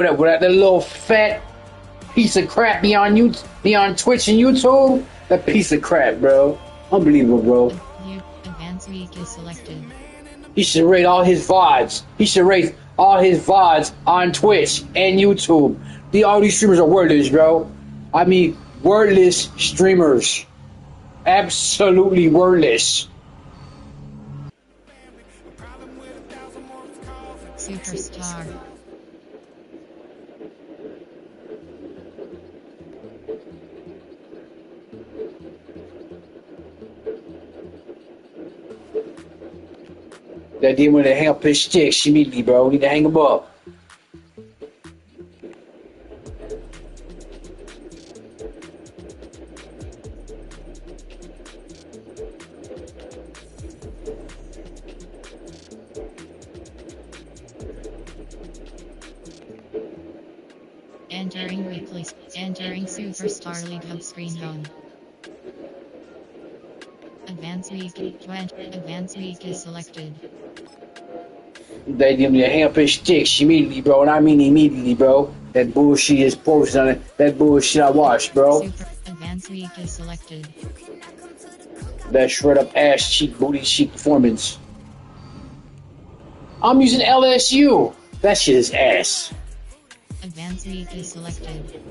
That little fat piece of crap be on Twitch and YouTube. That piece of crap, bro. Unbelievable, bro. Advanced week is selected. He should rate all his VODs. He should rate all his VODs on Twitch and YouTube. All these streamers are wordless, bro. I mean, wordless streamers. Absolutely wordless. Superstar. That dude when they hang up his sticks immediately, bro. Need to hang him up. Entering Superstar League hub screen home. Advanced week is selected. They need to hang up his sticks immediately, bro. And I mean immediately, bro. That bullshit is posted on it. That bullshit I watched, bro. Advanced week is selected. That shred up ass cheek, booty cheek performance. I'm using LSU. That shit is ass. Advanced week is selected.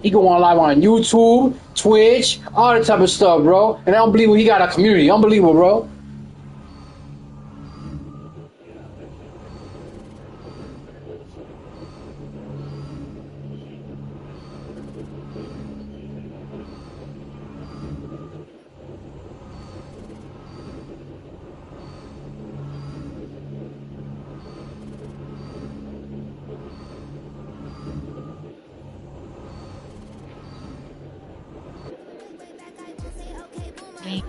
He go on live on YouTube, Twitch, all that type of stuff, bro. And unbelievable, he got a community. Unbelievable, bro.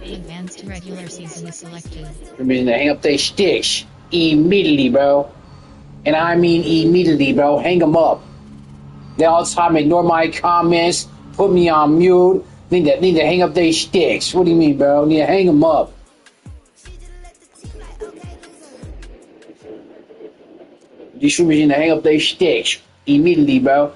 Advanced regular season is selected. I mean, they hang up their sticks immediately, bro. And I mean immediately, bro. Hang them up. They all the time ignore my comments, put me on mute. Need to hang up their sticks. What do you mean, bro? Need to hang them up. These streamers need to hang up their sticks immediately, bro.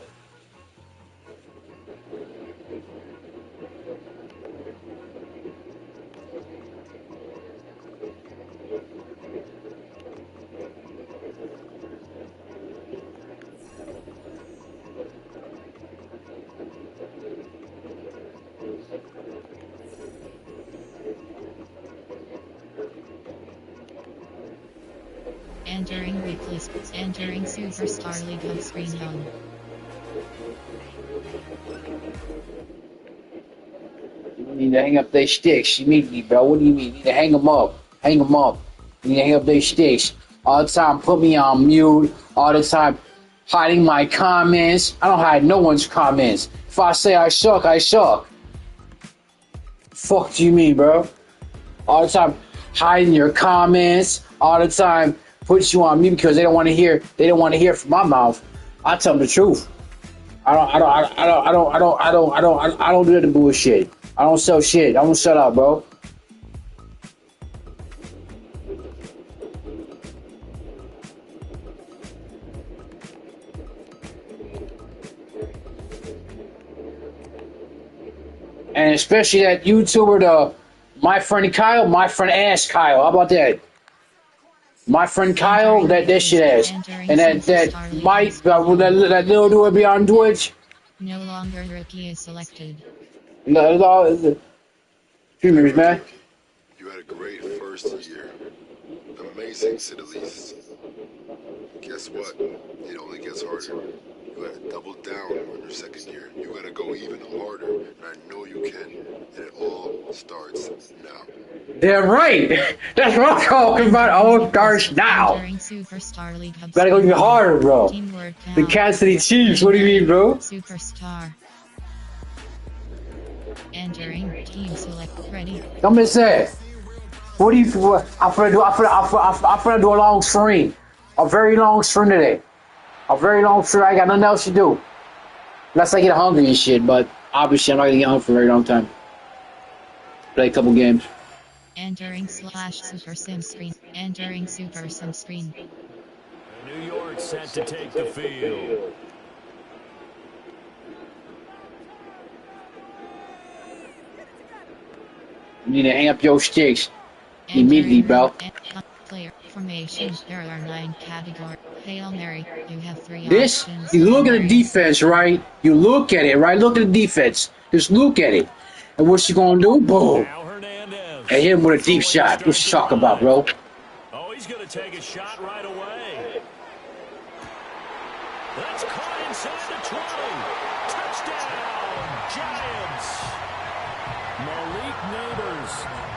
Entering Superstar League hub screen home. You need to hang up their sticks immediately, bro. What do you mean? You need to hang them up. Hang them up. You need to hang up their sticks. All the time, put me on mute. All the time, hiding my comments. I don't hide no one's comments. If I say I suck, I suck. Fuck do you mean, bro? All the time, hiding your comments. All the time, put you on mute because they don't want to hear. They don't want to hear from my mouth. I tell them the truth. I don't do that bullshit. I don't sell shit. I don't sell out, bro. And especially that YouTuber, my friend Kyle, my friend ass Kyle. How about that? My friend Kyle, that shit ass. And that Mike, that little dude be on Twitch. No longer rookie is selected. No, it's all streamers, man. You had a great first year. Amazing to the least. Guess what? It only gets harder. You gotta double down on your second year. You gotta go even harder, and I know you can. And it all starts now. They're right. That's what I'm talking about. All starts now. Superstar League hub Gotta go even harder, bro. Teamwork The Kansas City Chiefs. What do you mean, bro? Superstar. Entering team select ready. I'm just saying. What do you? I'm gonna do a long stream. A very long stream today. A very long stream. I got nothing else to do. Unless I get hungry and shit. But obviously, I'm not gonna get hungry for a very long time. Play a couple games. Entering /super sim screen. Entering super sim screen. New York set to take the field. You need to hang up your sticks immediately, bro. Player formation. There are 9 categories. Hail Mary. You have 3 This, options. you look at the Mary. defense, right? You look at it, right? Look at the defense. Just look at it. And what's she gonna do? Boom. Now Hernandez. And hit him with a deep shot. What you talking about, bro? Oh, he's going to take a shot right away. That's caught inside the 20. Touchdown, Giants. Malik Neighbors,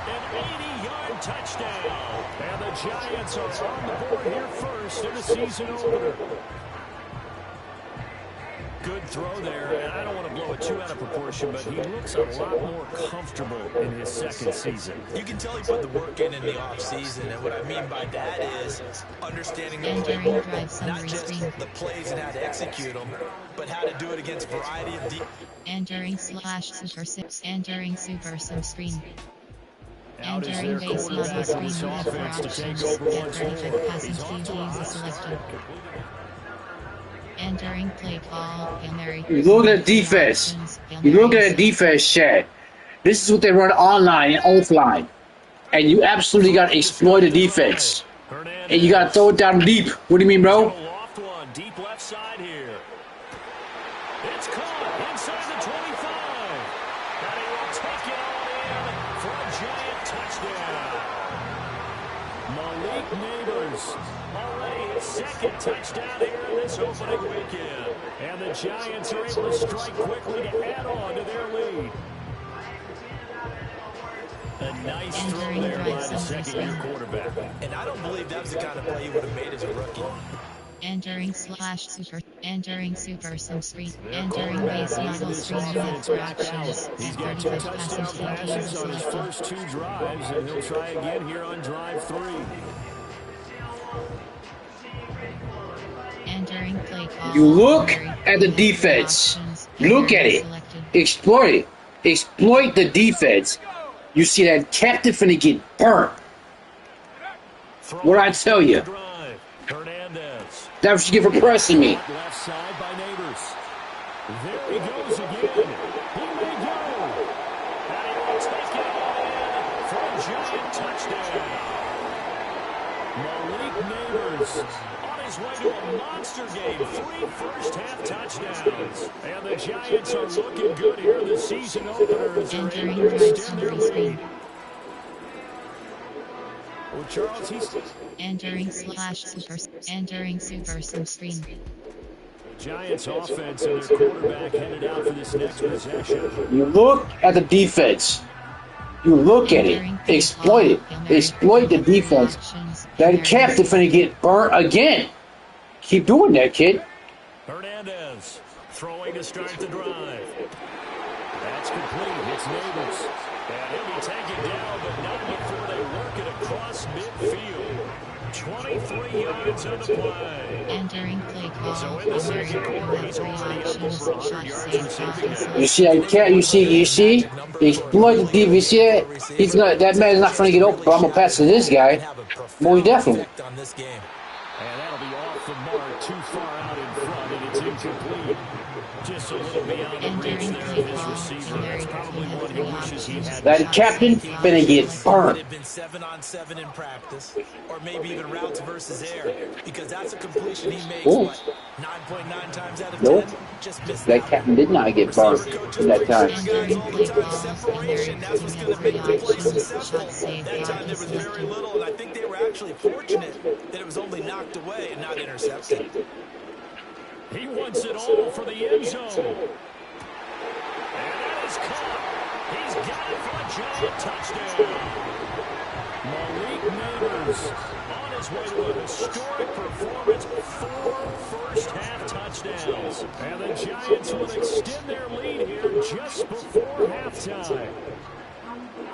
an 80-yard touchdown. And the Giants are on the board here first in the season opener. Good throw there, and I don't want to blow it too out of proportion, but he looks a lot more comfortable in his second season. You can tell he put the work in the offseason, and what I mean by that is understanding the playbook, not just the plays and how to execute them, but how to do it against a variety of Entering /super 6. Entering super sim screen. Out is Entering their base level quarterback screen. on this You have 4 offense to take options. over Get once 35 more. passing He's speed. on Use to a the selected. line. Entering play call. Hail Mary. You look at the defense. You look at the defense, Chad. This is what they run online and offline. And you absolutely got to exploit the defense. And you got to throw it down deep. What do you mean, bro? Loft one, deep left side here. It's caught inside the 25. And he will take it all in for a Giant touchdown. Malik Neighbors, already his second touchdown here in this opening weekend. And the Giants are able to strike quickly to add on to their lead. A nice throw there by the second-year quarterback. And I don't believe that was the kind of play he would have made as a rookie. Entering /super. Entering super sim screen. Entering base level screen. You have 4 options. He's Get got 2 35 passing touchdown speed. Use a passes on his selected. first 2 drives, and he'll try again here on drive 3. Entering play call. You look Mary. at the You have 3 defense. options. Look Mary at it. selected. Exploit it. Exploit the defense. You see that captain finna get burnt. What I tell you? Hernandez. That's what you get for pressing me. Left side by Neighbors. There he goes again. He may go. And he will take it all in for a Giant touchdown. Malik Neighbors on his way to a monster game. 3 first-half touchdowns. And the Giants are looking good here in the season opener as they're Entering able to drive extend their summary screen. lead. Well, Charles, he's... Entering /super. Entering super sim screen. Giants offense and their quarterback headed out for this next possession. You look at the defense. You look at it. Exploit it. Exploit the defense. That captain finna get burnt again. Keep doing that, kid. Hernandez throwing to start the drive. That's complete. It's Neighbors. And he'll be taken down, but not before they work it across midfield. 23 yards on the play. Entering play call. So in the second quarter, he's already at over 100 yards receiving. You see that cat? You see? Exploit the defense. You see that? He's not. That man's not finna get open. But I'm gonna pass to this guy. Most definitely. And that'll be off the mark, too far out in front, and it's incomplete. Just a little beyond the reach there of his receiver. That's probably what he wishes he had. That captain finna get burnt. It had been 7-on-7 in practice, or maybe even routes versus air, because that's a completion he makes, Ooh. 9.9 times out of 10? Nope. Just missed That captain did not get burnt at that time. Guys all the time, separation, that's what's going to make their play successful. That time there was very little, and I think they were actually fortunate that it was only knocked away and not intercepted. He wants it all for the end zone. And that is caught. He's got it for a Giant touchdown. Malik Neighbors on his way to a historic performance. 4 first-half touchdowns. And the Giants will extend their lead here just before halftime.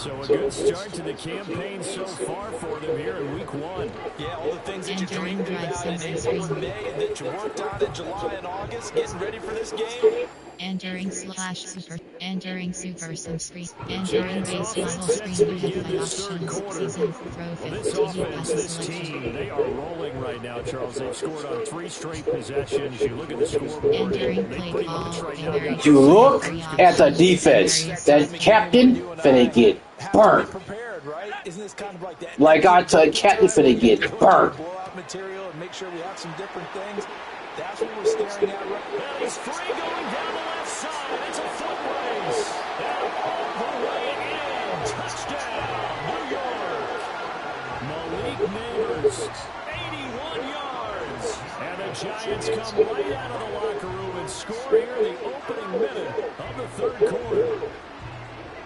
So a good start to the campaign so far for them here in week 1. Yeah, all the things that you dreamed about in April and May and that you worked on in July and August, getting ready for this game. Entering /super. Entering super some screen. Entering base model screen. You have 5 options. Season. Throw 50 This TV offense, passes this selection. team, they are rolling right now, Charles. They've scored on 3 straight possessions. You look at the scoreboard. Entering They play pretty call. much right now got You the look cruise at the control. defense. That captain finna get burnt. Prepared, right? Isn't this kind of like that? Like I told captain finna get burnt. Blowout material and make sure we have some different things. That's what we're staring at right now. And he's free going down the left side. It's a foot race. And all the way in. Touchdown, New York. Malik Neighbors, 81 yards. And the Giants come right out of the locker room and score here in the opening minute of the 3rd quarter.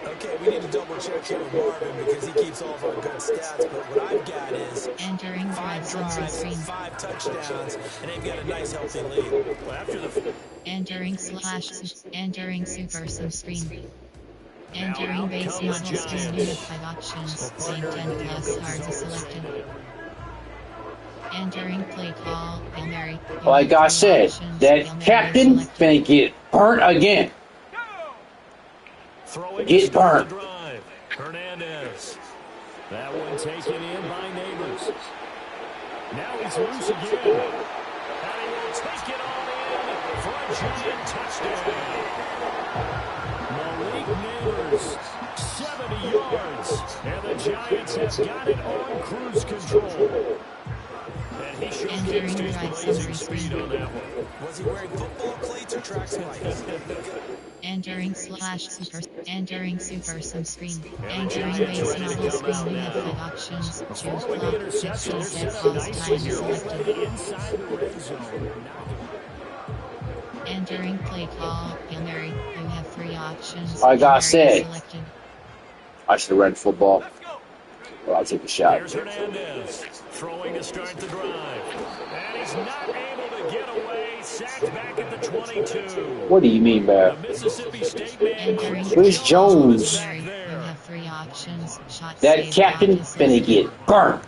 Okay, we need to double check here with Marvin because he keeps all of our good stats. But what I've got is Entering 5 drives, 5 touchdowns, and they've got a nice healthy lead. Well, after the Entering entering super some screen. Entering base model screen. You have 5 options. Same 10 plus cards is selected. Entering play call. Hail Mary. Like I said, that captain finna get burnt again. Get burnt. Hernandez. That one taken in by Neighbors. Now he's loose again. And he will take it on in for a giant touchdown. Malik Neighbors, 70 yards. And the Giants have got it on cruise control. And he showcased his blazing speed on that one. Was he wearing football cleats or track spikes? Entering super. Entering super some screen. Entering base model screen. You have 5 options. Choose clock. 60 set pause time selected. Inside the red zone. Entering play call. Hail Mary. You have 3 options. Like I said, selected. I should have read football. Well, I'll take a shot. Here's Hernandez throwing to start the drive. And he's not able to get away. Sacked back at the 22. What do you mean, man? The Mississippi State man. Where's Jones? You have 3 options. Shot That save captain block is finna get burnt.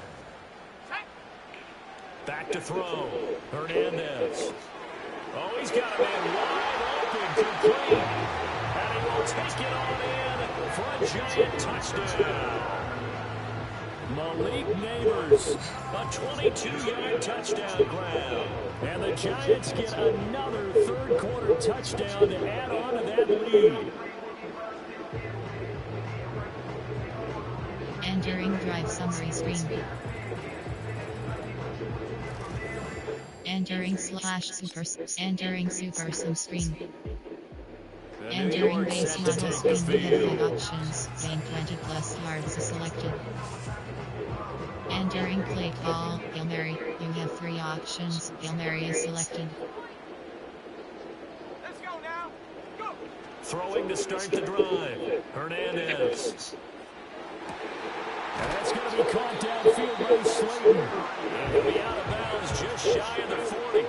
Back to throw. Hernandez. Oh, he's got a man wide open, complete. And he will take it on in for a giant touchdown. Malik Neighbors, a 22-yard touchdown grab. And the Giants get another 3rd quarter touchdown to add on to that lead. Entering drive summary screen. Entering super. Entering super some screen. Entering base model screen. You have 5 options. Gain 20 plus yards is selected. Entering play call. Hail Mary. You have 3 options. Hail Mary is selected. Let's go now. Go. Throwing to start the drive. Hernandez. And that's going to be caught downfield by Slayton. And he'll be out of bounds just shy of the 40.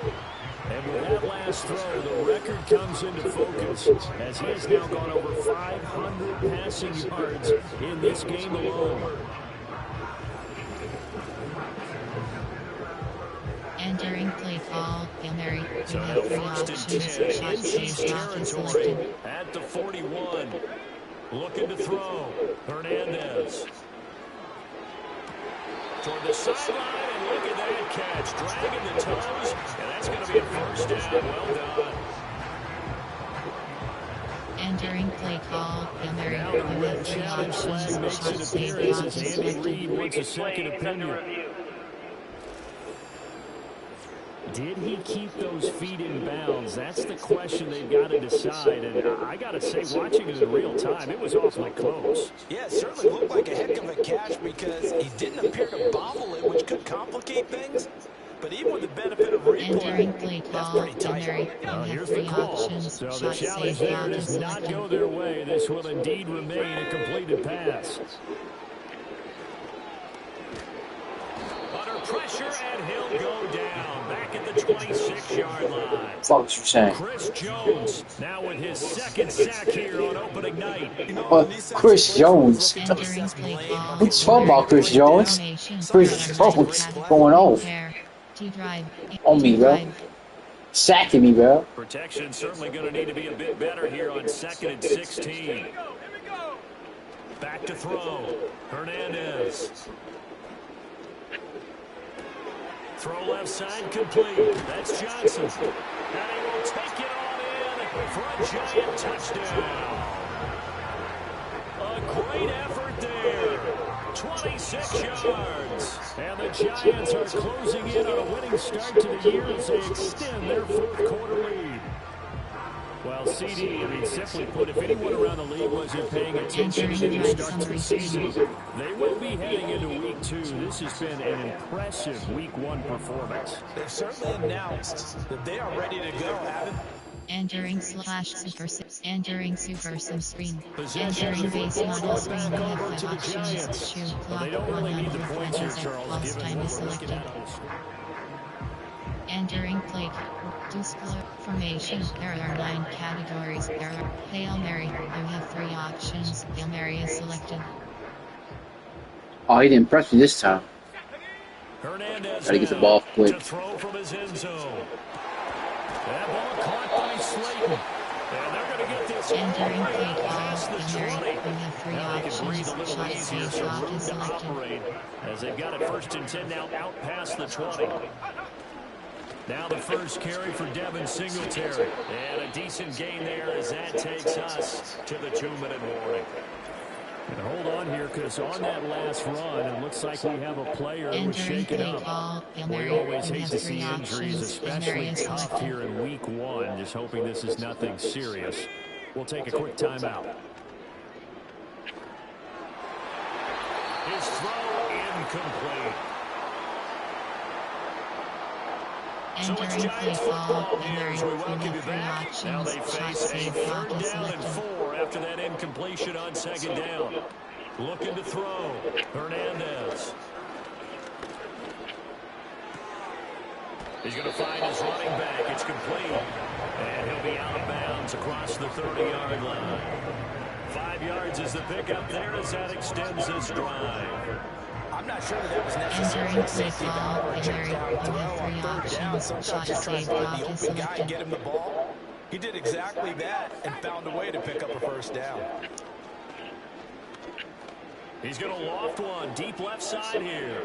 And with that last throw, the record comes into focus as he has now gone over 500 passing yards in this game alone. Entering play call. Hail Mary. So You now have 3 first and options. 10 Shot in Chiefs save block is territory selected. at the 41. Looking to throw. Hernandez. Toward the sideline, and look at that catch. Dragging the toes, and that's going to be a first down. Well done. Entering play call. Hail Mary. Now You the have red 3 challenge flag options. makes Shot an save appearance block as is Andy selected. Reid wants a second opinion. Did he keep those feet in bounds? That's the question they've got to decide. And I got to say, watching it in real time, it was awfully close. Yeah, it certainly looked like a heck of a catch because he didn't appear to bobble it, which could complicate things. But even with the benefit of Entering replay, play that's call. pretty Hail tight. Mary. You have Here's the 3 call. options. So the Shot challenge save there block is does not selected. go their way. This will indeed remain a completed pass. Under pressure, and he'll go down. Back back at the 26-yard line. Fuck what you saying? Chris Jones now with his second sack here on opening night. Chris Jones. Entering play call. What's fun about Chris Jones? Chris Jones going on on me, bro. Sacking me, bro. Protection certainly going to need to be a bit better here on 2nd and 16. Back to throw. Hernandez. Throw left side complete. That's Johnson. And he will take it on in for a giant touchdown. A great effort there. 26 yards. And the Giants are closing in on a winning start to the year as they extend their fourth quarter lead. Well, CD, simply put, if anyone around the league wasn't paying attention to the start to the season, they will be heading into week 2. This has been an impressive week 1 performance. They've certainly announced that they are ready to go, haven't they? Entering slash super entering super sim screen. Entering base model screen. We have 5 options. Shoot clock 100 letters at pause time is selected. Entering play. Display formation. There are 9 categories. There are Hail Mary. You have 3 options. Hail Mary is selected. Oh, he didn't press me this time. Hernandez Gotta get the ball quick. to throw from his end zone. That ball caught by Slayton. And they're going to get this entering play call. past the 20. We have 3 options. Shot save clock is selected. As they've got it 1st and 10 now out past the 20. Now the first carry for Devin Singletary. And a decent gain there as that takes us to the 2-minute warning. And hold on here, because on that last run, it looks like we have a player who was shaken up. We always hate to see injuries, especially tough here in week 1. Just hoping this is nothing serious. We'll take a quick timeout. His throw incomplete. Entering play call. Here's we welcome you back. Now they face a 3rd down and 4 after that incompletion on 2nd down. Looking to throw. Hernandez. He's going to find his running back. It's complete. And he'll be out of bounds across the 30-yard line. 5 yards is the pickup there as that extends this drive. I'm not sure that was necessary. Safety valve or check down throw on 3rd down. Sometimes just trying to find the open guy and get him the ball. He did exactly that and found a way to pick up a 1st down. He's going to loft one deep left side here.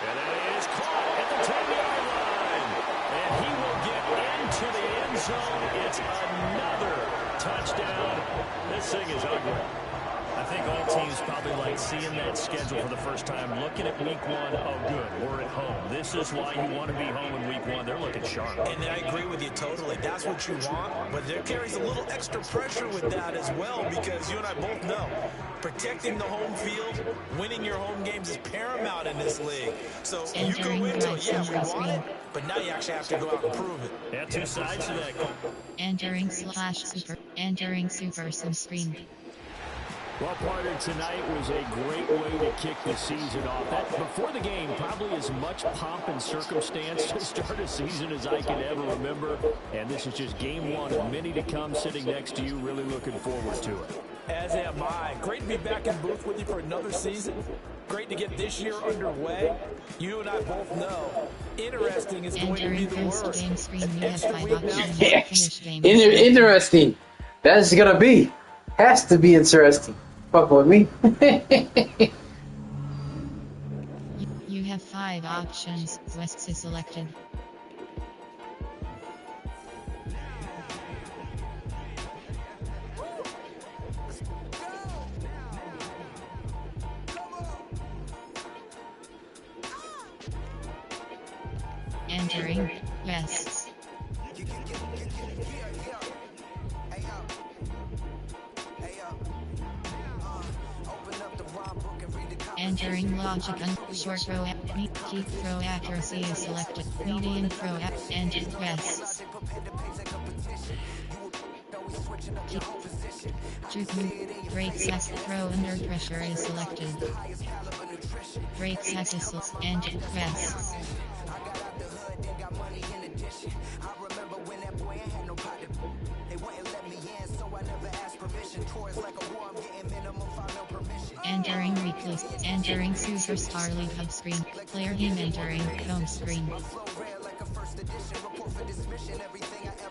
And that is caught at the 10-yard line. And he will get into the end zone. It's another touchdown. This thing is ugly. I think all teams probably like seeing that schedule for the first time, looking at week 1. Oh, good, we're at home. This is why you want to be home in week 1. They're looking sharp. And I agree with you totally. That's what you want, but there carries a little extra pressure with that as well, because you and I both know protecting the home field, winning your home games is paramount in this league. So you go into it, yeah, we want it, but now you actually have to go out and prove it. Yeah, 2 sides to that. Entering slash super. Entering super sim screen. Well, partner, tonight was a great way to kick the season off. That, before the game, probably as much pomp and circumstance to start a season as I can ever remember. And this is just game 1 of many to come sitting next to you. Really looking forward to it. As am I. Great to be back in booth with you for another season. Great to get this year underway. You and I both know interesting is going to be the word. Game screen, we have 5 options. Yes. Interesting. That's going to be. Has to be interesting. Fuck with me. You have 5 options. West is selected. Entering West. Entering logic and short throw deep throw accuracy is selected. Medium throw and West. Breaks as throw under pressure is selected. Breaks as and West. Entering recluse. Entering superstar league hub screen. Player name entering home screen.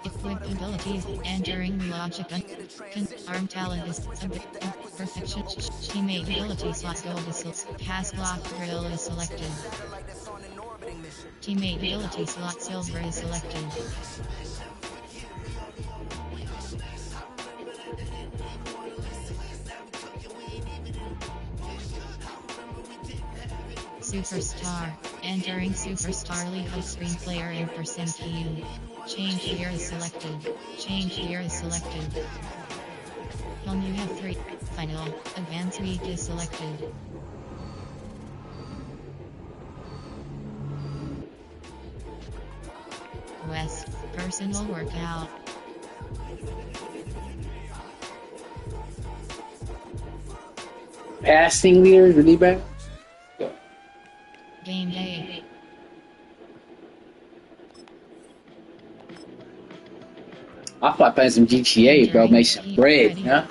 Equipped abilities. Entering logic. Arm talent is a bit perfection. Teammate ability slot goal whistles. Pass block drill is selected. Teammate ability slot silver is selected. Superstar. Entering Superstar League hub screen player and percent EU. Change here is selected. Change here is selected. Home you have 3. Final. Advanced week is selected. West. Personal workout. Passing leaders, really bad. Game day. I thought playing some GTA, bro, make some bread, huh?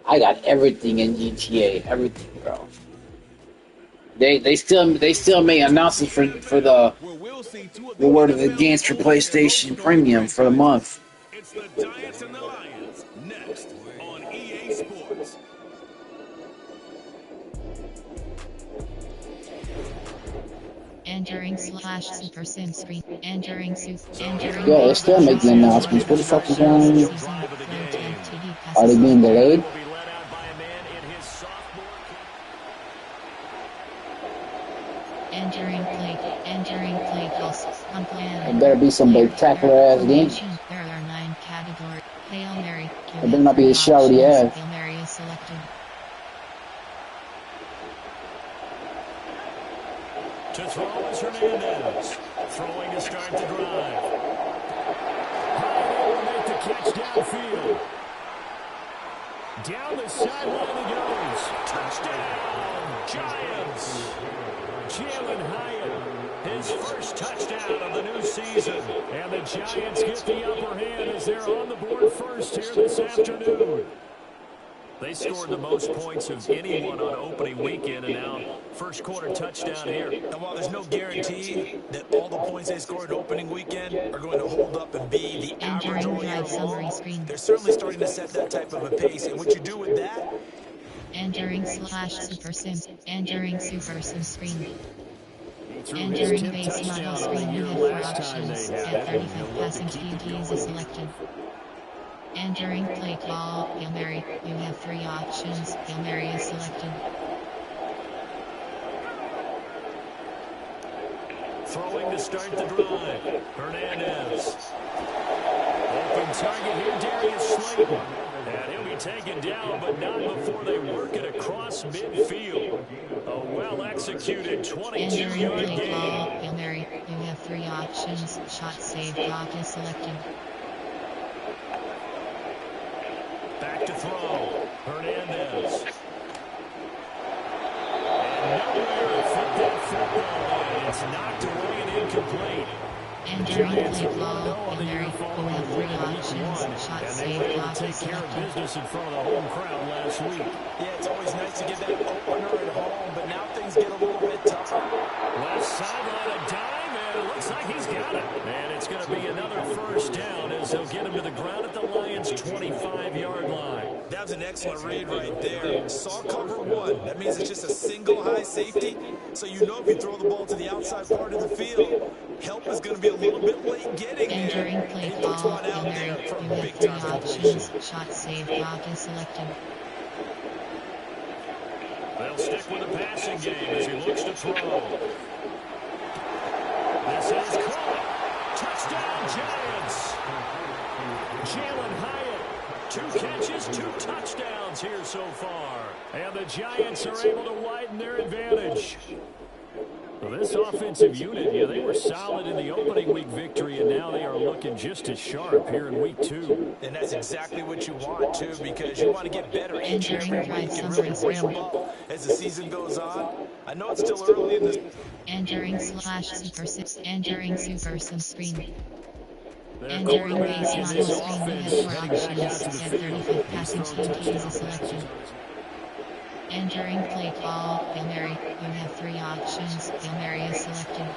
I got everything in GTA, everything, bro. They still make announcements for the reward of the games for PlayStation Premium for the month. It's the Giants and the Lions next on EA Sports. Entering slash super sim screen. Entering super. Entering. Yeah, they're still making announcements. What the fuck is going on? Are they being delayed? Entering play calls. It better be some spectacular ass game. There are 9 categories. Hail Mary. It better not be a shouty ass. Hail Mary is selected. To throw is Hernandez. Throwing to start the drive. High will make the catch downfield. Down the sideline he goes. Touchdown, Giants. Jalen Hyatt, his first touchdown of the new season. And the Giants get the upper hand as they're on the board first here this afternoon. They scored the most points of anyone on opening weekend, and now first quarter touchdown here. And while there's no guarantee that all the points they scored opening weekend are going to hold up and be the average all year long, they're certainly starting to set that type of a pace. And what you do with that? Entering slash super sim. Entering super sim screen. Entering base model screen. You have 4 options. At 35 passing TDs is selected. Entering play call, Hail Mary, you have 3 options, Hail Mary is selected. Throwing to start the drive, Hernandez. Open target here, Darius Slayton. And he'll be taken down, but not before they work it across midfield. A well-executed 22-yard play gain. Call, Hail Mary, you have 3 options, shot save block is selected. Back to throw. Hernandez. And nowhere to fit that football in. It's knocked away and incomplete. Entering play call, Hail Mary, you have 3 options, shot save block is Take care of selected. business in front of the home crowd last week. Yeah, it's always nice to get that opener at home, but now things get a little bit tougher. Left sideline a dime, and it looks like he's got it. And it's going to be another first down as they'll get him to the ground at the Lions' 25-yard line. That was an excellent read right there. Saw cover 1. That means it's just a single high safety. So you know if you throw the ball to the outside part of the field, help is going to be a little bit late getting there. Entering play And he puts call, one Hail out Mary, there from you a have big 3 time options, completion. shot save block is selected. They'll stick with the passing game as he looks to throw. This is caught. Touchdown, Giants. Jalen Hyatt, 2 catches, 2 touchdowns here so far. And the Giants are able to widen their advantage. Well, this offensive unit, yeah, they were solid in the opening week victory, and now they are looking just as sharp here in week 2. And that's exactly what you want, too, because you want to get better each and every Entering week and drive really summary ramp up as the season goes on. I know it's still early in the... Entering slash super sim. Entering super sim screen. And during base model screen, you have 4 options. At 35 passing TDs is selected. And during play call, Hail Mary, you have 3 options. Hail Mary is selected.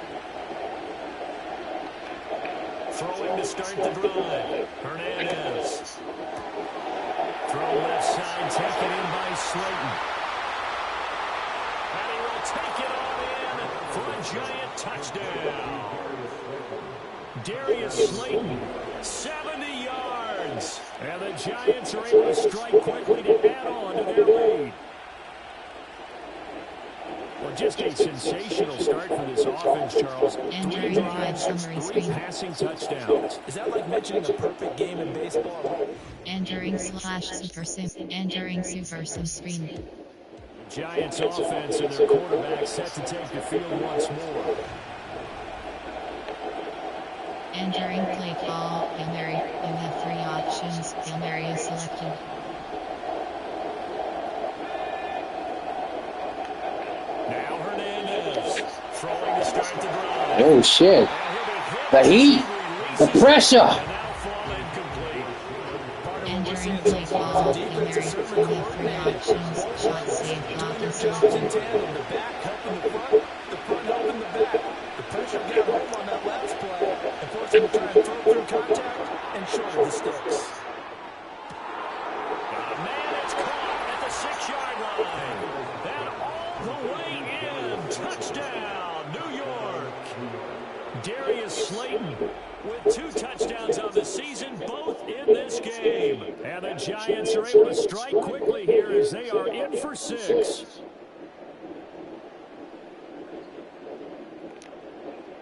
Throwing to start the drive. Hernandez. Throw left side, taken in by Slayton. And he will take it on in for a giant touchdown. Darius Slayton, 70 yards. And the Giants are able to strike quickly to add on to their lead. Well, just a sensational start for this offense, Charles. And 3 during drives, drive summary 3 screen. passing touchdowns. Is that like mentioning a perfect game in baseball? And during /super sim. And during super sim screen. Giants offense and their quarterback set to take the field once more. And during play call, Hail Mary, you have 3 options. Hail Mary is selected. Now Hernandez throwing to start the drive. Oh shit! The heat, the pressure. And now fall incomplete. And during play call, Hail Mary, you have 3 options. Shot save, block is Jobs selected. in tandem, the back helping the front helping the back. The pressure got home on that last play and forced him to try and throw through contact and short of the sticks. Man, it's caught at the 6-yard line. And all the way in. Touchdown, New York. Darius Slayton with 2 touchdowns on the season, both in this game. And the Giants are able to strike quickly here as they are in for 6.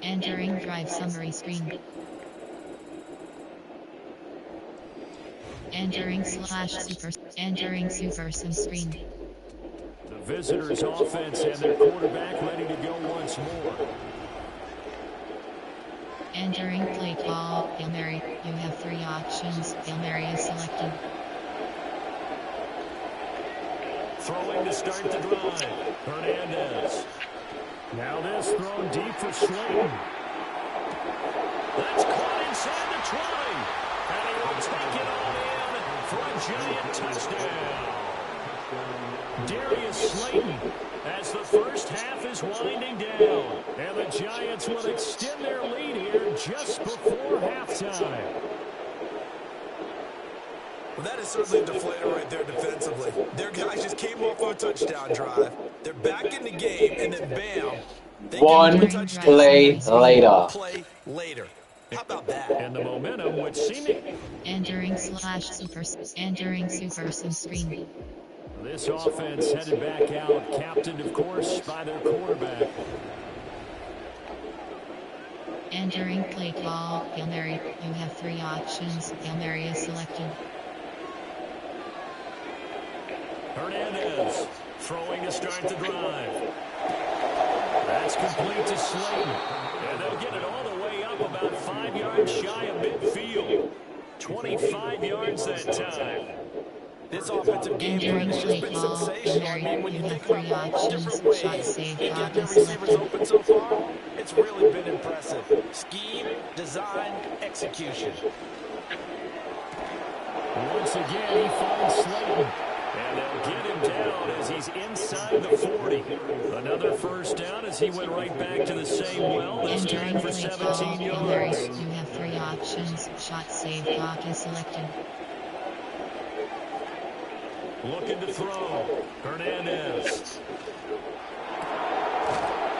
And during drive summary screen. And during /super. And during super sim screen. The visitors' offense and their quarterback ready to go once more. And during play call, Hail Mary, you have 3 options. Hail Mary is selected. Throwing to start the drive. Hernandez. Now this thrown deep for Slayton. That's caught inside the 20. And he will take it on in for a giant touchdown. Darius Slayton as the first half is winding down. And the Giants will extend their lead here just before halftime. Well, that is certainly a deflator right there defensively. Their guys just came off of a touchdown drive. They're back in the game, and then bam. They One get a touchdown. play later. Play later. How about that? And the momentum would seem And during /super. And during super sim screen. this offense headed back out, captained, of course, by their quarterback. And during play call, Hail Mary, you have 3 options. Hail Mary is selected. Hernandez throwing to start the drive. That's complete to Slayton. And they'll get it all the way up about 5 yards shy of midfield. 25 yards that time. This offensive game And during plan has play just been call, sensational. I Hail mean, Mary, when you you think have 3 about all the options. different ways Shot save, he block got their is receivers selected. open so far, it's really been impressive. Scheme, design, execution. Once again, he finds Slayton. And they'll get him down as he's inside the 40. Another first down as he went right back to the same well. This And time during for play call, 17 Hail Mary, yards. you have 3 options. Shot save, block is selected. Looking to throw. Hernandez.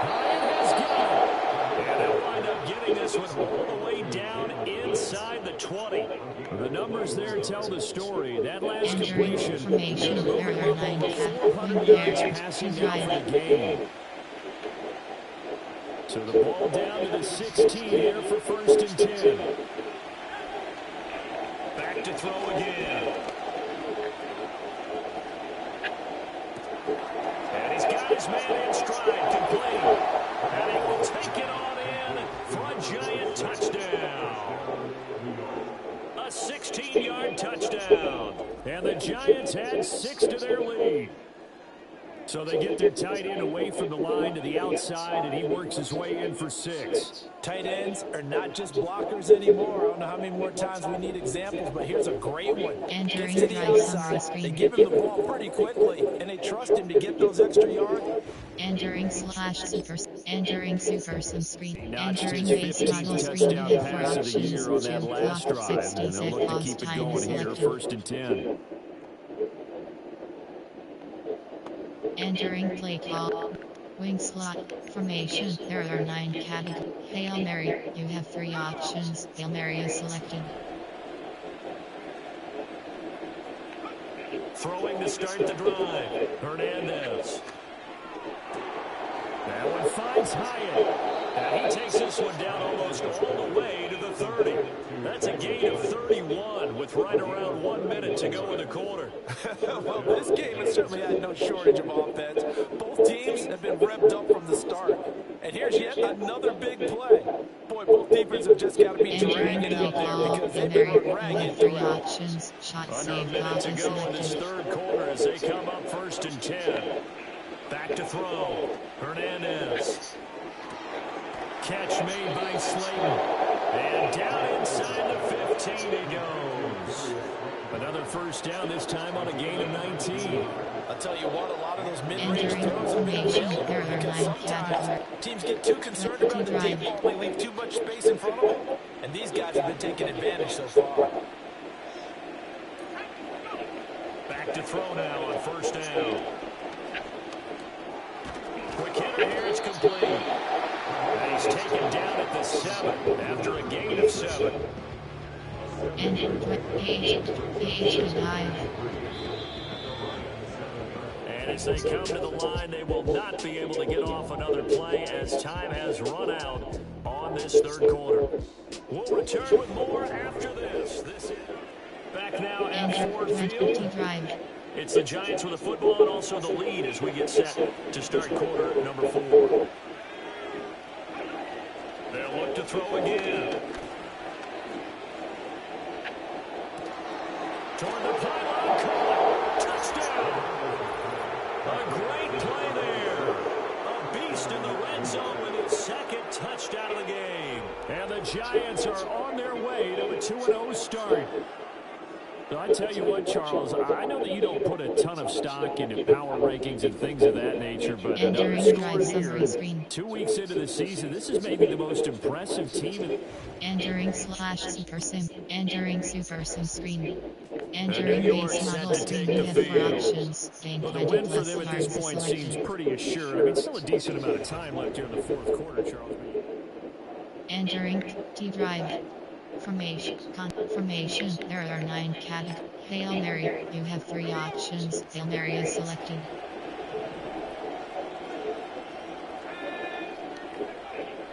Ryan has got it. And they'll wind up getting this one all the way down inside the 20. The numbers there tell the story. That last And during completion, formation, moving there up are over 9 400 yards players passing to now for drive. the game. So the ball down to the 16 here for 1st and 10. Back to throw again. And he's got his man in stride, complete. And he will take it on in for a giant touchdown. A 16-yard touchdown. And the Giants add 6 to their lead. So they get their tight end away from the line to the outside, and he works his way in for 6. Tight ends are not just blockers anymore. I don't know how many more times we need examples, but here's a great one. Gets to the outside, they give him the ball pretty quickly, and they trust him to get those extra yards. Entering super some screen. Entering base 15th model screen. You touchdown have 4 pass of the options. year on that 2 last clock, drive, 60 and they'll set look to pause keep it time going here, selected. 1st and 10. Entering play call. Wing slot formation. There are 9 categories. Hail Mary. You have 3 options. Hail Mary is selected. Throwing to start the drive. Hernandez. That one finds Hyatt. And he takes this one down almost all the way to the 30. That's a gain of 31 with right around 1 minute to go in the quarter. Well, this game has certainly had no shortage of offense. Both teams have been revved up from the start. And here's yet another big play. Boy, both defenses have just got to be dragging out there because they've been ragged throughout. Options. Shot Under a save minute clock to is go in this selected. 3rd quarter as they come up 1st and 10. Back to throw. Hernandez. Catch made by Slayton. And down inside the 15 he goes. Another 1st down, this time on a gain of 19. I'll tell you what, a lot of those mid-range throws have been available because sometimes teams get too concerned about the deep ball. They leave too much space in front of them, and these guys have been taking advantage so far. Back to throw now on 1st down. Quick hitter here, it's complete. And he's taken down at the 7 after a gain of 7. And page 9. And as they come to the line, they will not be able to get off another play as time has run out on this 3rd quarter. We'll return with more after this. This is back now at Ford Field. It's the Giants with the football and also the lead as we get set to start quarter number 4. They'll look to throw again. Toward the pylon, caught. Touchdown. A great play there. A beast in the red zone with his 2nd touchdown of the game. And the Giants are on their way to a 2-0 start. So I tell you what, Charles, I know that you don't put a ton of stock into power rankings and things of that nature, but another score here, 2 weeks into the season, this is maybe the most impressive team. Entering super sim. Entering super sim screen. Entering base model screen. You have 4 options. Gain Well, the 20 win for plus them at cards this point selected. seems pretty assured. I mean, still a decent amount of time left here in the 4th quarter, Charles. Entering T-Drive. Formation. There are 9 categories. Hail Mary. You have 3 options. Hail Mary is selected.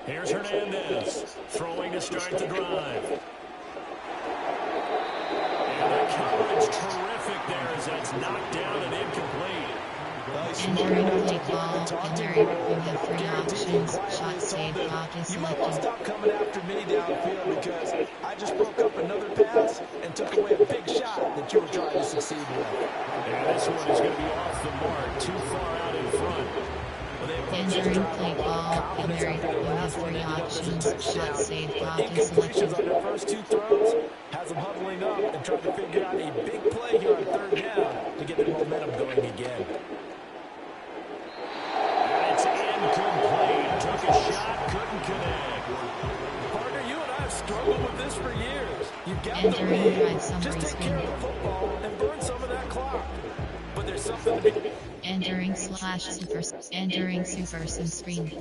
Here's Hernandez throwing to start the drive. And the coverage terrific there as that's knocked down and incomplete. Entering play ball. Hail Mary. You have 3 options. Shot save clock is You might want to selected. stop coming after me downfield because I just broke up another pass and took away a big shot that you were trying to succeed with. And this one is going to be off the mark, too far out in front. Entering play ball. Hail Mary. You have 3 options. Shot save clock is Incompletions selected. on their first 2 throws has them huddling up and trying to figure out a big play here on 3rd down to get the momentum going again. It's incomplete. Took a shot, couldn't connect. Partner, you and I have struggled with this for years. You've got the Entering lead. drive summary Just take screen. care of the football and burn some of that clock. But there's something to be... Entering super sim screen.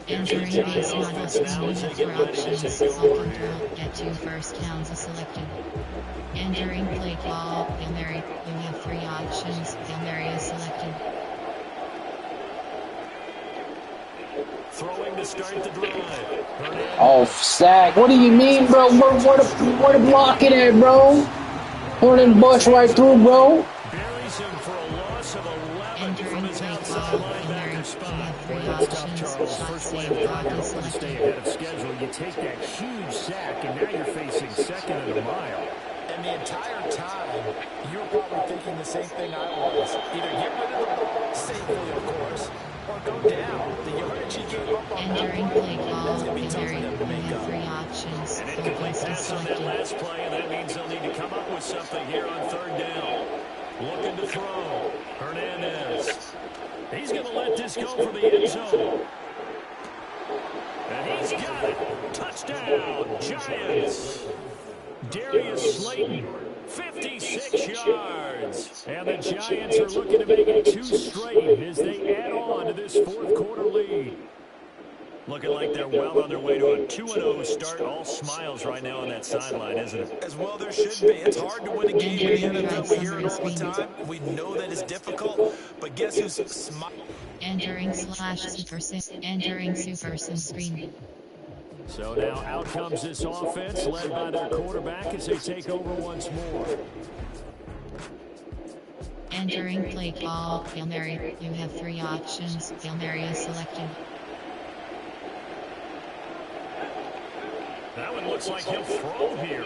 Entering base model screen. You have 4 options. All control. Get 2 first downs is selected. Entering play call. Hail Mary. You have 3 options. Hail Mary is selected. Throwing to start the drive. Oh, sack. What do you mean, bro? Where the blocking at, bro? Horning Bush right through, bro. Buries him for a loss of 11 from Entering his play outside call. Hail Mary. linebacker You spot. have 3 Well, that's tough, options. Charles. Shot First play save of the clock drive, is hoping to stay selected. ahead of schedule. You take that huge sack, and now you're facing 2nd and a mile. And And the entire time, you were probably thinking the same thing I was. Either get rid of the ball, safely, of course, or go down. The yardage he gave up on that Entering play, play call, that's going to be tough for Mary, them you to make have up. 3 options. An incomplete Focus is pass on that selected. last play, and that means they'll need to come up with something here on 3rd down. Looking to throw. Hernandez. He's going to let this go for the end zone. And he's got it. Touchdown, Giants. Darius Slayton, 56 yards. And the Giants are looking to make it 2 straight as they add on to this 4th quarter lead. Looking like they're well on their way to a 2-0 start. All smiles right now on that sideline, isn't it? As well there should be. It's hard to win a game in the NFL. We hear it all the time. We know that it's difficult. But guess who's smiling? Entering /super sim. Entering super sim screen. So now out comes this offense led by their quarterback as they take over once more. Entering play call, Hail Mary. You have 3 options. Hail Mary is selected. That one looks like he'll throw here.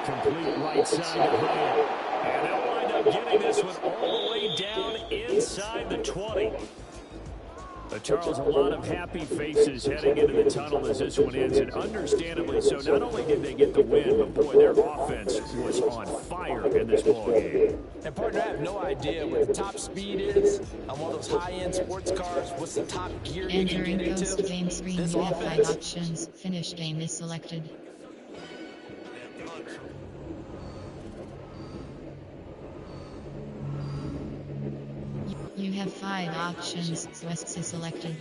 Complete right side to Hyatt. And they'll wind up getting this one all the way down inside the 20. Charles, a lot of happy faces heading into the tunnel as this one ends, and understandably so. Not only did they get the win, but boy, their offense was on fire in this ballgame. And partner, I have no idea what the top speed is on one of those high-end sports cars. What's the top gear you can Entering get into? post-game screen. This You have 5 offense. options. Finish game is selected. You have 5 options. West is selected.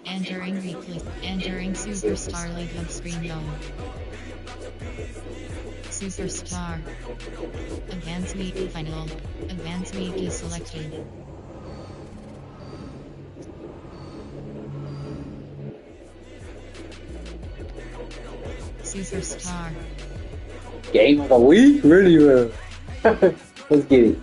Entering weekly. Entering Superstar League Hub screen zone. Superstar. Advanced Week Final. Advanced Week is selected. Superstar. Game of the week? Really, bro. Let's get it.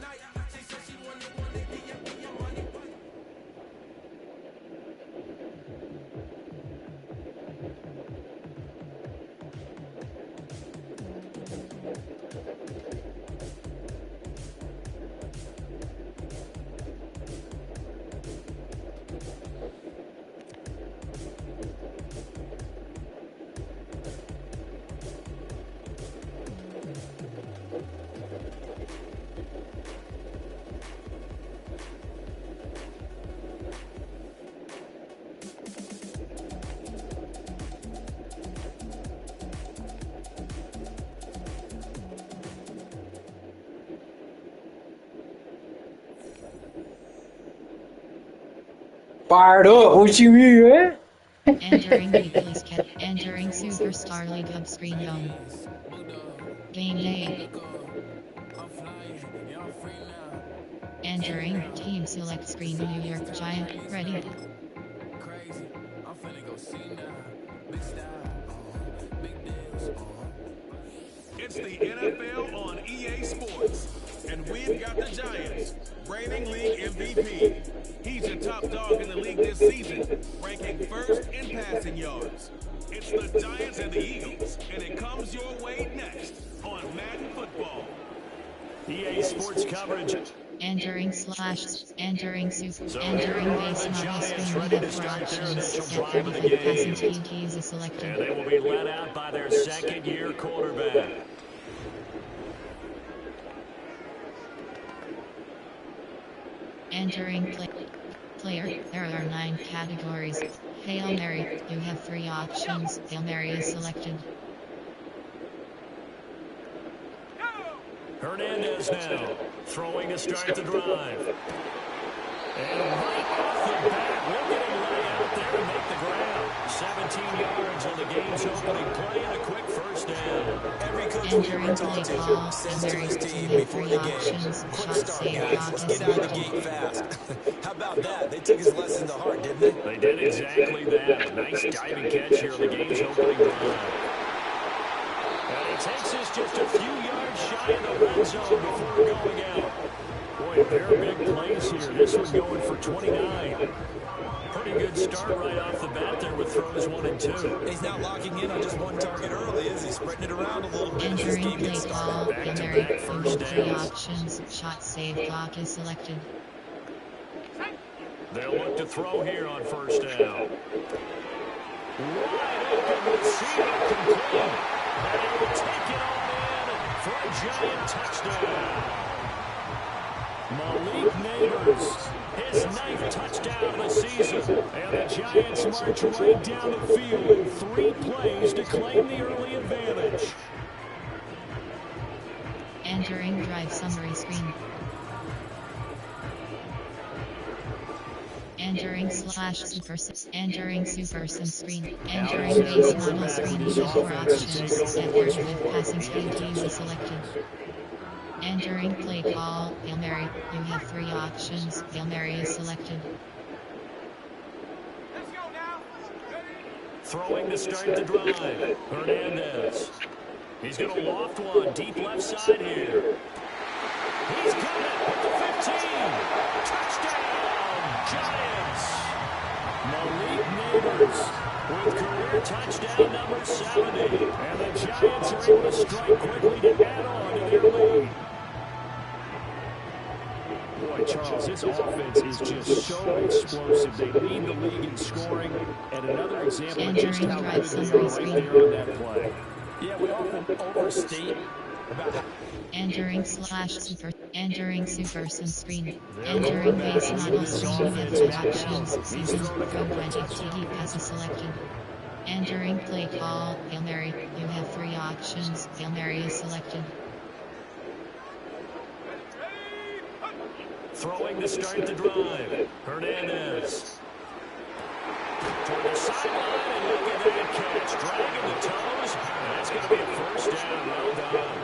Fired up. What you mean, man? Entering weekly sketch. Entering Superstar League Hub screen zone. Game day. Entering team select screen. New York Giant. Ready. It's the NFL on EA Sports, and we've got the Giants, reigning league MVP. He's the top dog in the league this season, ranking first in passing yards. It's the Giants and the Eagles, and it comes your way next on Madden Football. EA Sports coverage. Entering slash. Entering super. So Entering here are base the model Giants screen. ready You to have 4 start their options. initial Set drive of the 35 passing game. TDs is And selected. they will be led out by their second-year quarterback. Entering player. There are 9 categories. Hail Mary. You have 3 options. Hail Mary is selected. Hernandez now throwing to start the drive. And right off the bat, look at him lay out there and make the grab. 17 yards on the game's opening play and a quick first down. Every coach we Entering ever talk play to call. says Hail to Mary. his team You have before 3 the game, options. quick Shot start, save guys. dot Let's is get out of the selected. gate fast. How about that? They took his lesson to heart, didn't they? They did exactly that. A nice diving catch here on the game's opening drive. And he takes us just a few yards shy of the red zone before going out. Boy, a pair of big plays here. This one going for 29. Pretty good start right off the bat there with throws 1 and 2. He's not locking in on just one target early, is he? Spreading it around a little bit as this Entering game play gets call, started. Back-to-back first three downs. options, shot save clock is selected. They'll look to throw here on first down. Wide open receiver complete. And he will take it on in for a giant touchdown. Malik Neighbors, his 9th touchdown of the season. And the Giants march right down the field in 3 plays to claim the early advantage. Entering drive summary screen. Entering super sim screen. Entering base model screen. You have 4 options. At 35 passing speed to use is selected. Entering play call, Hail Mary. You have 3 options. Hail Mary is selected. Throwing to start the drive. Hernandez. He's going to loft one deep left side here. He's got it at the 15. Touchdown, Giants. Malik Neighbors with career touchdown number 70. And the Giants are able to strike quickly to add on to their lead. Boy, Charles, this offense is just so explosive. They lead the league in scoring. And another example of just how good they are right there on that play. Yeah, we often overstate about how... Entering super sim screen. Entering base model screen. You have 2 options. Season from 20 TD passes selected. Entering play call, Hail Mary. You have 3 options. Hail Mary is selected. Throwing to start the drive. Hernandez. Toward the sideline, and look at that catch. Dragging the toes. That's going to be a first down. Well done.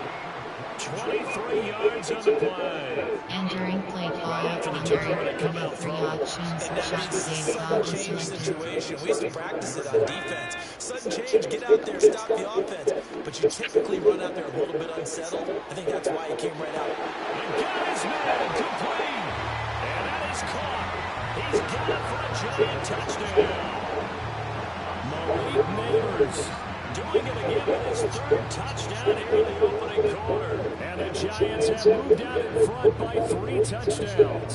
23 yards on the play. Entering play call, After the Hail Mary. turnover, they You come have out 3 throwing. options. And that Shot means it's save a clock sudden is change selected. situation. We used to practice it on defense. Sudden change, get out there, stop the offense. But you typically run out there a little bit unsettled. I think that's why he came right out. And got his man complete. And that is caught. He's got it for a giant touchdown. Malik Neighbors doing it again with his 3rd touchdown here in the opening quarter. And the Giants have moved out in front by 3 touchdowns.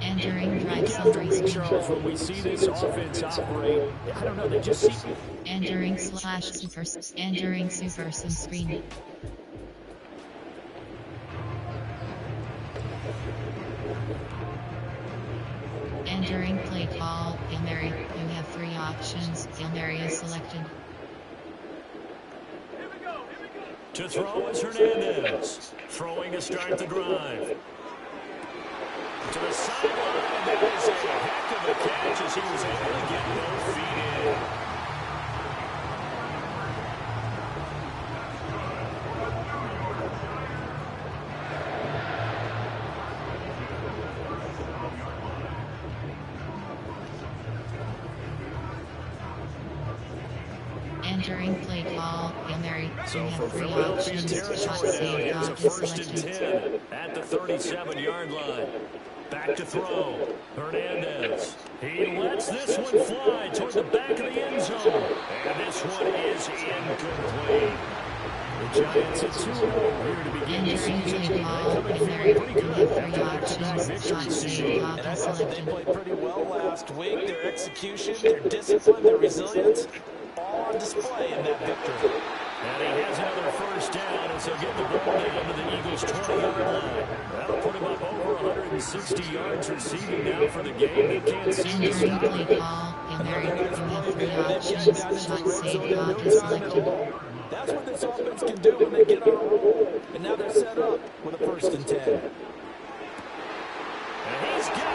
Entering drive Look out for summary me, screen. Charles, when we see this offense operate. I don't know, they just seem... Entering super sim screen. Entering play call, Hail Mary. You have 3 options. Hail Mary is selected. To throw is Hernandez. Throwing to start the drive. To the sideline, and that is a heck of a catch as he was able to get both feet in. Entering play call, Hail Mary. So You for have 3 Philadelphia options. Shot territory now, save he has a clock is 1st and selected. 10 at the 37-yard line. Back to throw. Hernandez. He lets this one fly toward the back of the end zone. And this one is incomplete. The Giants at 2-0 here to begin the Entering season. play They call, come in Hail feeling Mary. pretty You good have 3 after back-to-back options. victories Shot this save year. clock And I is thought they selected. played pretty well last week. Their execution, their discipline, their resilience, all on display in that victory. And he has another first down as he'll get the ball down to the Eagles' 20-yard line. That'll put him up over 160 yards receiving now for the game. They can't seem to Entering stop play him. call, Hail Mary. You have 3 They've gotten options. down into the Shot red save zone in no clock is time at selected. all. That's what this offense can do when they get on a roll. And now they're set up with a 1st and 10. And he's got it.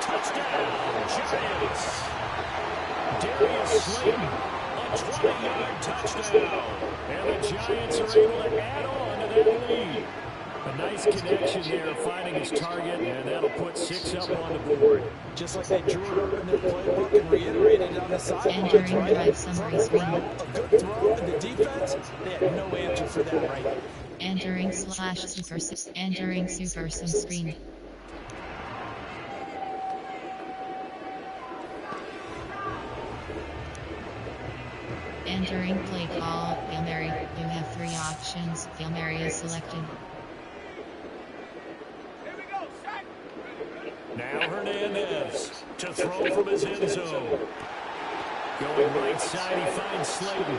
Touchdown, Giants. Darius Slayton, a 20-yard touchdown. And the Giants are able to add on to that lead. A nice connection there, finding his target, and that'll put 6 up on the board. Just like they drew it up in their playbook and reiterated it on the sidelines, Entering right? drive summary screen. A good throw, and the defense, they had no answer for that, right? Entering super sim screen. Entering play call, Hail Mary. You have 3 options. Hail Mary is selected. Now Hernandez to throw from his end zone. Going right side, he finds Slayton.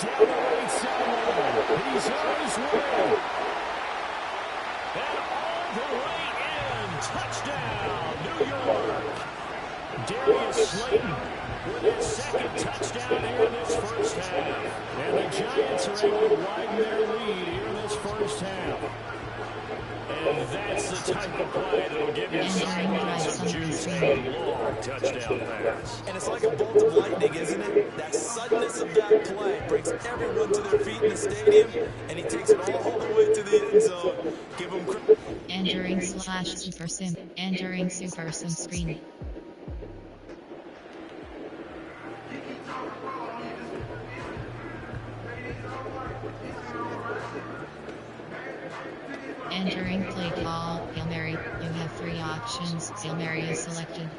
Down the right sideline. He's on his way. And all the way in. Touchdown, New York. Darius Slayton with his second touchdown here in this first half. And the Giants are able to widen their lead here in this first half. And that's the type of play that'll give you some juice and a long touchdown pass. And it's like a bolt of lightning, isn't it? That suddenness of that play brings everyone to their feet in the stadium, and he takes it all the way to the end zone. Give him credit. Entering /super sim. Entering super sim screen. Entering play call, Hail Mary. You have 3 options. Hail Mary is selected.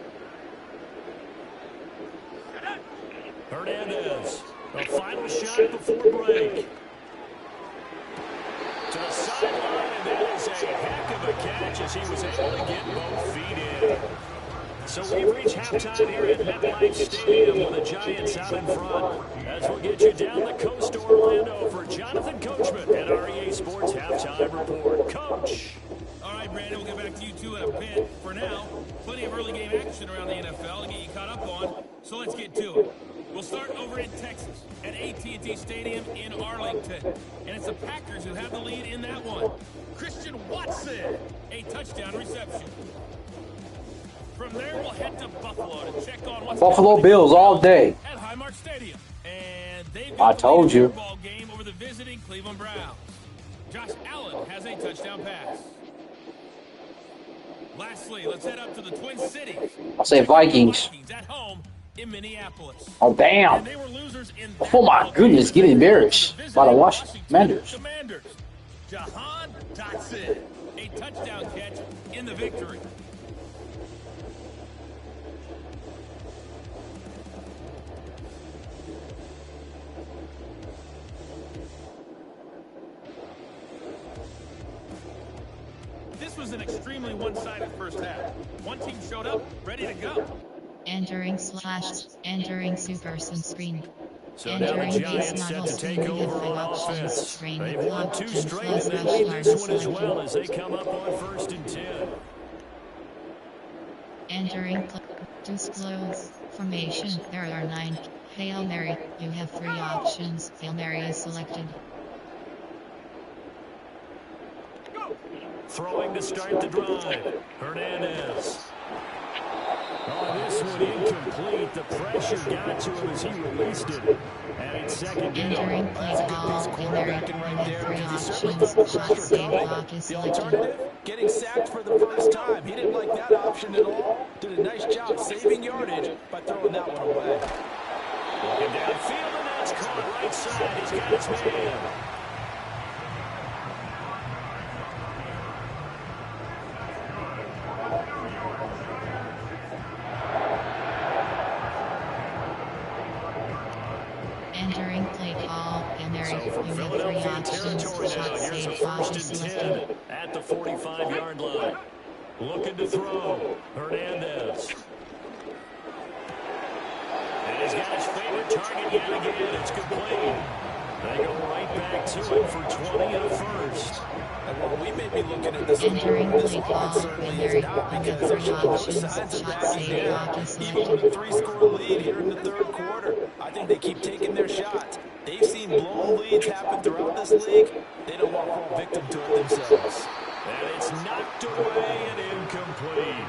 Hernandez, a final shot before break. To the sideline, and that is a heck of a catch as he was able to get both feet in. So we've reached halftime here at MetLife Stadium with the Giants out in front. As we'll get you down the coast to Orlando for Jonathan Coachman at our EA Sports Halftime Report. Coach. All right, Brandon, we'll get back to you two in a bit. For now, plenty of early game action around the NFL to get you caught up on, so let's get to it. We'll start over in Texas at AT&T Stadium in Arlington. And it's the Packers who have the lead in that one. Christian Watson, a touchdown reception. From there, we'll head to Buffalo to check on what's Buffalo Bills all day. At Highmark Stadium. And they've I got told the you. ball game over the visiting Cleveland Browns. Josh Allen has a touchdown pass. Lastly, let's head up to the Twin Cities. I'll say Vikings. At home in Minneapolis. Oh, damn. And they were losers in Oh, my goodness. Getting embarrassed by the Washington Commanders. Jahan Dotson. A touchdown catch in the victory. This was an extremely one-sided first half. One team showed up, ready to go. Entering super sim screen. So now the Giants set to take over on offense. They've won 2 straight and they lead this one as well as they come up on 1st and 10. Entering disclose formation. There are 9. Hail Mary. You have 3 options. Hail Mary is selected. Throwing to start the drive. Hernandez. Oh, this one incomplete. The pressure got to him as he released it. And it's second down. Entering play call, Hail Mary. You have 3 options. Shot save clock is The selected. alternative, getting sacked for the first time. He didn't like that option at all. Did a nice job saving yardage by throwing that one away. Looking downfield, and that's caught right side. He's got his man. Entering play call, Hail Mary. So from You have 3 Philadelphia options. territory now, Shot here's a save clock is 1st and selected. 10 at the 45-yard line. Looking to throw. Hernandez. And he's got his favorite target yet again. It's complete. They go right back to it for 20 and a first. And while we may be looking at this Entering this play call, offense certainly Hail is Mary. not You because have there's 3 no options. signs of Shot backing save down. clock is Even with selected. a 3-score lead here in the third quarter, I think they keep taking their shots. They've seen blown leads happen throughout this league. They don't want to fall victim to it themselves. And it's knocked away and incomplete.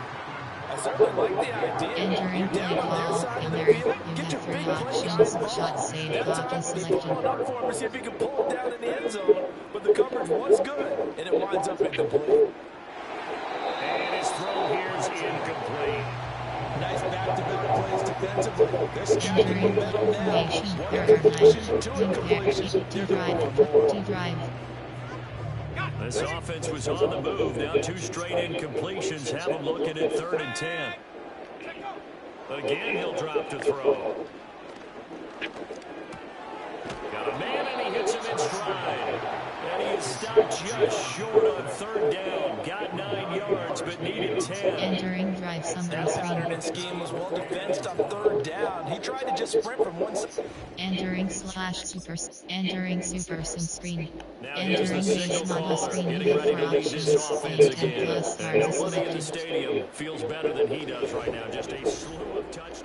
I certainly like the idea. Entering You're play down on their call, side Hail of the Mary. field. You Get your have 3 big play options. guys involved. Shot save That clock time is they selected. pull it up for him to see if he can pull it down in the end zone. But the coverage was good, and it winds up incomplete. And his throw here is incomplete. Nice back-to-back plays defensively. They're stacking Entering momentum now. formation. One There are 9. completion, 2 To incompletions. drive. To drive. This offense was on the move. Now 2 straight incompletions have him looking at 3rd and 10. Again, he'll drop to throw. Just short on third down. Got 9 yards, but needed 10. Entering drive summary That pattern screen. and scheme was well defensed on third down. He tried to just sprint from one side. Entering entering super sim screen. Now here's Entering the base signal model caller, screen. getting You have ready 4 to lead this options. offense Game 10 again. plus And cards is nobody in the selected. stadium feels better than he does right now. Just a slew of touchdowns.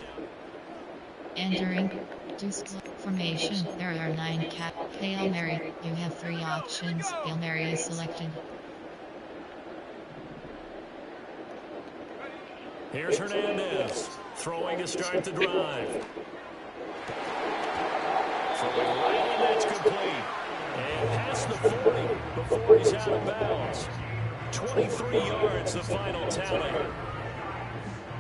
Entering Deuce formation. There are 9 Hail Mary. You have 3 options. Hail Mary is selected. Here's Hernandez, throwing to start the drive. Throwing right, and that's complete. And past the 40 before he's out of bounds. 23 yards, the final tally.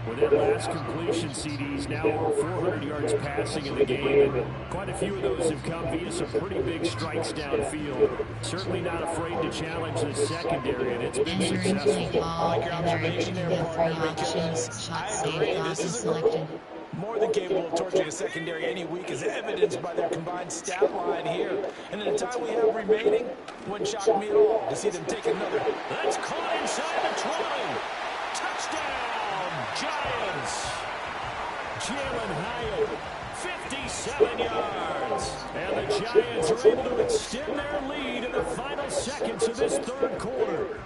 With that last completion, CDs now over 400 yards passing in the game, and quite a few of those have come via some pretty big strikes downfield. Certainly not afraid to challenge the secondary, and it's been Entering play successful. call. Hail Mary. You have 3 options. Shot save block is selected. More than capable of torching a secondary any week is evidenced by their combined stat line here. And in the time we have remaining, wouldn't shock me at all to see them take another. That's caught inside the 20. Touchdown, Giants. Jalen Hyatt, 57 yards. And the Giants are able to extend their lead in the final seconds of this third quarter.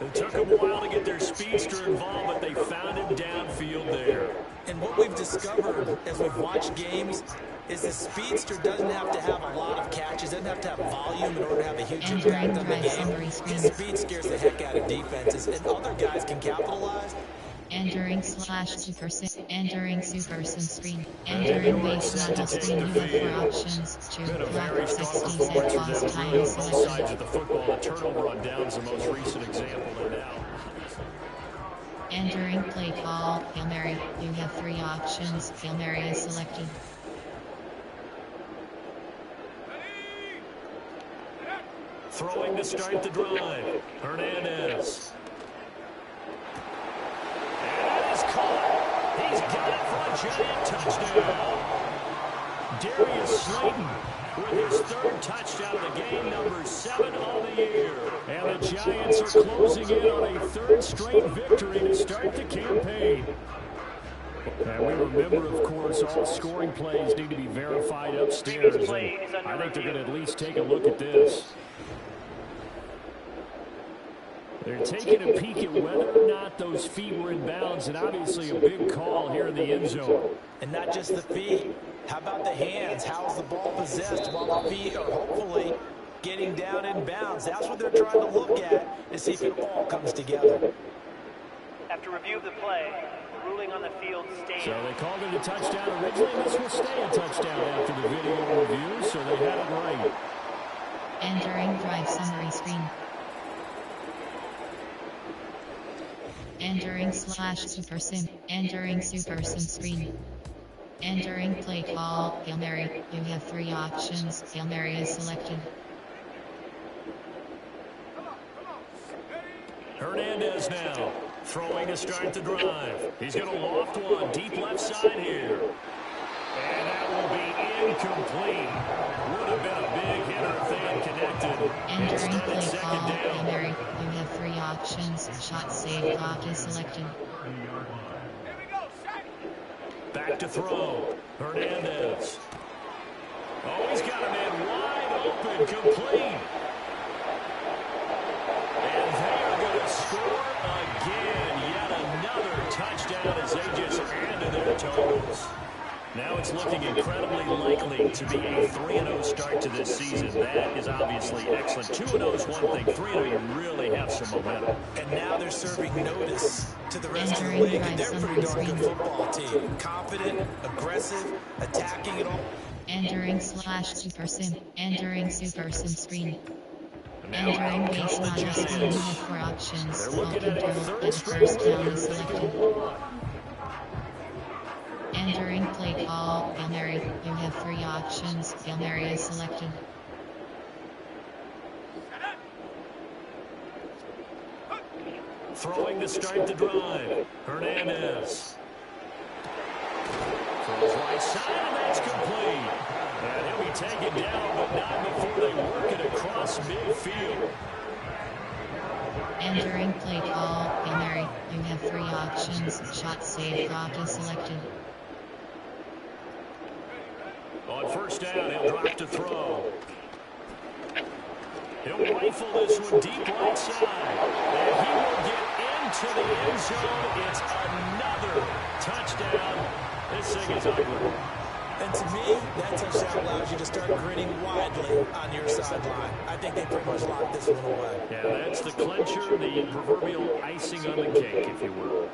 It took them a while to get their speedster involved, but they found him downfield there. And what we've discovered as we've watched games is the speedster doesn't have to have a lot of catches, doesn't have to have volume in order to have a huge impact on the game. His speed scares the heck out of defenses, and other guys can capitalize. Entering super sim screen. Entering base model screen. You have 4 options. Choose Been a block very strong 60 performance set for pause them, time really, is on both sides selected. of the football. The turnover on downs the most recent example. And now, Entering play call. Hail Mary. You have 3 options. Hail Mary is selected. throwing to start the drive, Hernandez. And that is caught. He's got it for a giant touchdown. Darius Slayton with his 3rd touchdown of the game, number 7 on the year. And the Giants are closing in on a 3rd straight victory to start the campaign. And we remember, of course, all scoring plays need to be verified upstairs. And I think they're going to at least take a look at this. They're taking a peek at whether or not those feet were in bounds, and obviously a big call here in the end zone. And not just the feet. How about the hands? How is the ball possessed while the feet are hopefully getting down in bounds? That's what they're trying to look at to see if it all comes together. After review of the play, the ruling on the field stands. So they called it a touchdown originally. This will stay a touchdown after the video review, so they had it right. Entering drive summary screen. Entering super sim. Entering super sim screen. Entering play call. Hail Mary. You have 3 options. Hail Mary is selected. Hernandez now throwing to start the drive. He's going to loft one deep left side here. And that will be incomplete. Would have been a big hitter if they had connected. Entering Instead, it's play call. 2nd Hail down. Mary. You have 3 options. Shot save block is selected. Back to throw. Hernandez. Oh, he's got a man wide open, complete. And they are going to score again. Yet another touchdown as they just added their totals. Now it's looking incredibly likely to be a 3-0 start to this season. That is obviously excellent. 2-0 is one thing. 3-0, you really have some momentum. And now they're serving notice to the rest of the league, and they're a pretty darn good football team. Confident, aggressive, attacking it all. Entering super sim. Entering super sim screen. Now Entering out base come the model screen. You Giants. have 4 options. They're looking at a Total third and straight first win down here is if they selected. can hold. Entering play call. Hail Mary. You have 3 options. Hail Mary is selected. Throwing to start the drive. Hernandez. Throws right side, and that's complete. And he'll be taken down, but not before they work it across midfield. Entering play call, Hail Mary. You have 3 options. Shot, save, block is selected. On first down, he'll drop to throw. He'll rifle this one deep right side. And he will get into the end zone. It's another touchdown. This thing is ugly. And to me, that touchdown allows you to start grinning widely on your sideline. I think they pretty much locked this one away. Yeah, that's the clincher, the proverbial icing on the cake, if you will.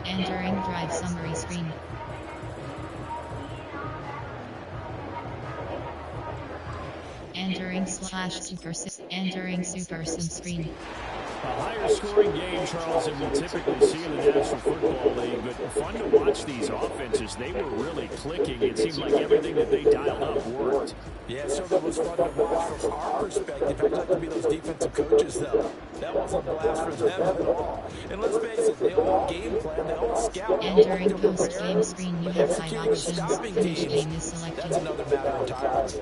Entering drive summary screen. Entering entering super sim screen. A higher scoring game, Charles, than we typically see in the National Football League, but fun to watch these offenses. They were really clicking. It seemed like everything that they dialed up worked. Yeah, it certainly was fun to watch from our perspective. I'd like to be those defensive coaches, though. That wasn't a blast for them at all. And let's face it, they all game plan, they all scout. Entering post-game screen, you have 5 options. Finish game is selected. That's another matter entirely.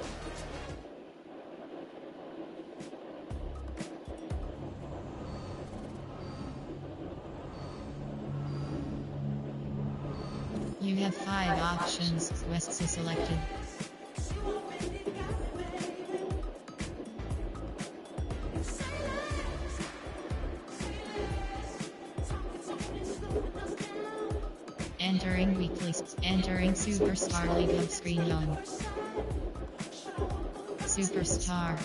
You have 5 options. West is selected. Entering weekly. Entering Superstar League of screen on. Superstar.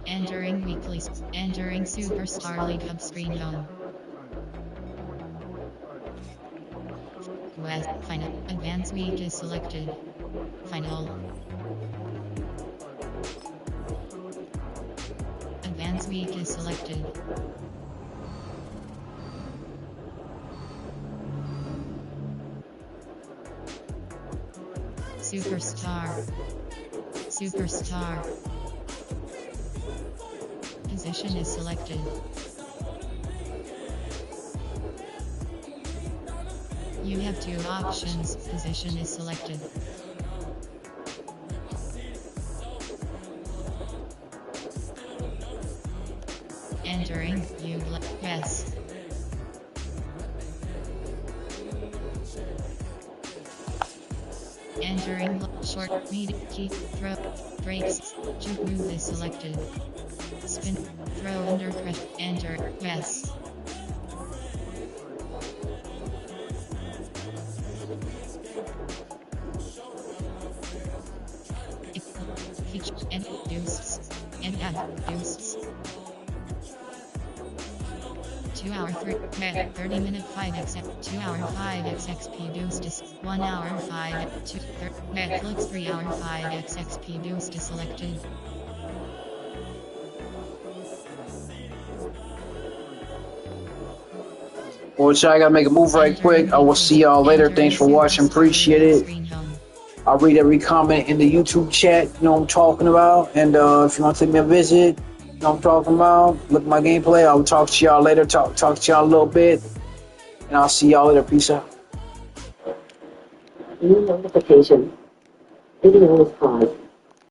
Entering weekly. Entering Superstar League Hub screen home. West final. Advanced week is selected. Final. Advanced week is selected. Superstar. Superstar. Position is selected. You have 2 options. Position is selected. Entering yes. Entering short, medium, keep, throw, breaks, jump move is selected. Spin, throw under pressure, enter, yes. And deuces, and deuces. 2 hour 30 minute 5x 2 hour 5x XP deuces 1 hour 5 2 Netflix 3 hour 5x XP deuces selected. Well, I gotta make a move right quick. I will see y'all later. Thanks for watching. Appreciate it. I'll read every comment in the YouTube chat. You know what I'm talking about. And if you want to take me a visit, you know what I'm talking about. Look at my gameplay. I'll talk to y'all later. Talk to y'all a little bit. And I'll see y'all later. Peace out. New notification. Video is paused.